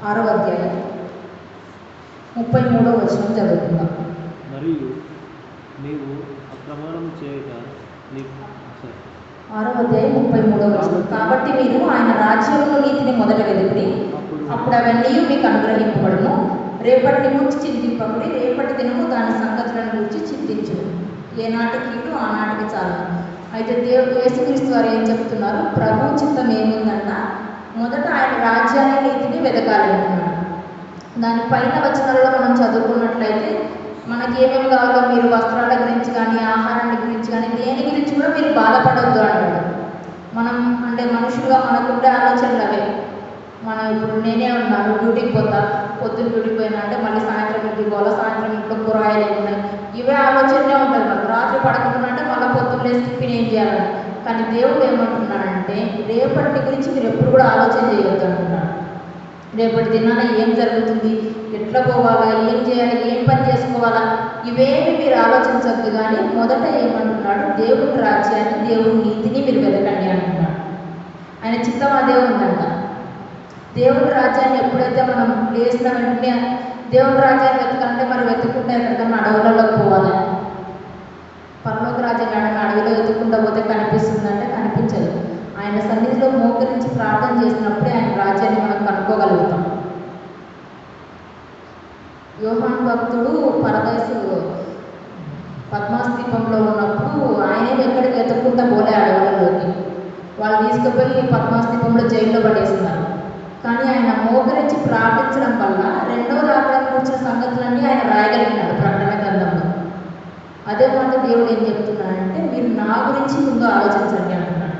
6వ అధ్యాయం 33వ వచనం చదువుకుందాం. మరియు నీవు అప్రమాణం చేయక 6వ అధ్యాయం 33వ వచనం. కాబట్టి మీరు ఆయన రాజ్యమును నీతిని మొదట వెతుకుడి, అప్పుడు అవన్నీ మీకు అనుగ్రహింపబడును. రేపటిని గురించి చింతింపబడి రేపటి దినము దాని సంగతులను గురించి చింతించును. ఏనాటికి ఆనాటికి చాలు. అయితే యేసుక్రీస్తు వారు ఏం చెప్తున్నారు? ప్రభు చిత్తం ఏముందంట? మొదట ఆయన రాజ్యాన్ని నీతిని వెతకాలి అంటున్నాడు. దాని పైన వచనాలలో మనం చదువుకున్నట్లయితే మనకి ఏమేమి కావాలో, మీరు వస్త్రాల గురించి కానీ ఆహారాన్ని గురించి కానీ దేని గురించి కూడా మీరు బాధపడవద్దు అంటాడు. మనం అంటే మనుషులుగా మనకుండే ఆలోచనలు అవే. మనం ఇప్పుడు నేనే ఉన్నాను, డ్యూటీకి పోతా, పొద్దున్న డ్యూటీకి పోయినా అంటే మళ్ళీ సాయంత్రం ఇంటికి పోవాలా, సాయంత్రం ఇంట్లో కూరగాయలు ఏమున్నాయి, ఇవే ఆలోచనే ఉంటుంది మనకు. రాత్రి పడుకుంటున్నంటే మళ్ళీ పొద్దున్న లేసి టిఫిన్ ఏం చేయాలని. కానీ దేవుడు ఏమంటున్నాడంటే రేపటి గురించి మీరు ఎప్పుడు కూడా ఆలోచన చేయొద్దు అంటున్నాడు. రేపటి దినాన ఏం జరుగుతుంది, ఎట్లా పోవాలా, ఏం చేయాలి, ఏం పని చేసుకోవాలా, ఇవేమి మీరు ఆలోచించద్దు. కానీ మొదట ఏమంటున్నాడు? దేవుని రాజ్యాన్ని, దేవుని నీతిని మీరు వెతకండి అంటున్నాడు. ఆయన చిత్తం అదే ఉందంట. దేవుని రాజ్యాన్ని ఎప్పుడైతే మనం లేచిన వెంటనే దేవుని రాజ్యాన్ని వెతకాలంటే మరి వెతుక్కుంటే ఎక్కడికన్నా అడవులలోకి పోవాలి. పరలోక రాజ్యాన్ని అడవిలో వెతుక్కుంటూ పోతే కనిపిస్తుందంటే కనిపించదు. ఆయన సన్నిధిలో మోకరించి ప్రార్థన చేసినప్పుడే ఆయన రాజ్యాన్ని మనం కనుక్కోగలుగుతాం. యోహాను భక్తుడు పరదేశు పద్మాస్ ద్వీపంలో ఉన్నప్పుడు ఆయనే ఎక్కడికి వెతుక్కుంటా పోలే అడవులలోకి. వాళ్ళు తీసుకుపోయి పద్మాస్ ద్వీపంలో జైల్లో పడేస్తున్నారు. కానీ ఆయన మోకరించి ప్రార్థించడం వల్ల రెండవ రాకడానికి వచ్చిన సంగతులన్నీ ఆయన రాయగలిగినాడు ప్రకటన గ్రంథంలో. అదే మాట దేవుడు ఏం చెప్తున్నాడంటే మీరు నా గురించి ముందు ఆలోచించండి అంటున్నాడు.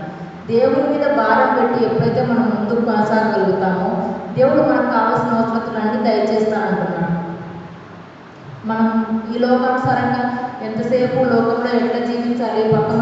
దేవుడి మీద భారం పెట్టి ఎప్పుడైతే మనం ముందుకు కొనసాగలుగుతామో దేవుడు మనకు కావాల్సిన అవసరతలన్నీ దయచేస్తానంటున్నాడు. మనం ఈ లోకానుసారంగా ఎంతసేపు లోకంలో ఎట్లా జీవించాలి, పక్కన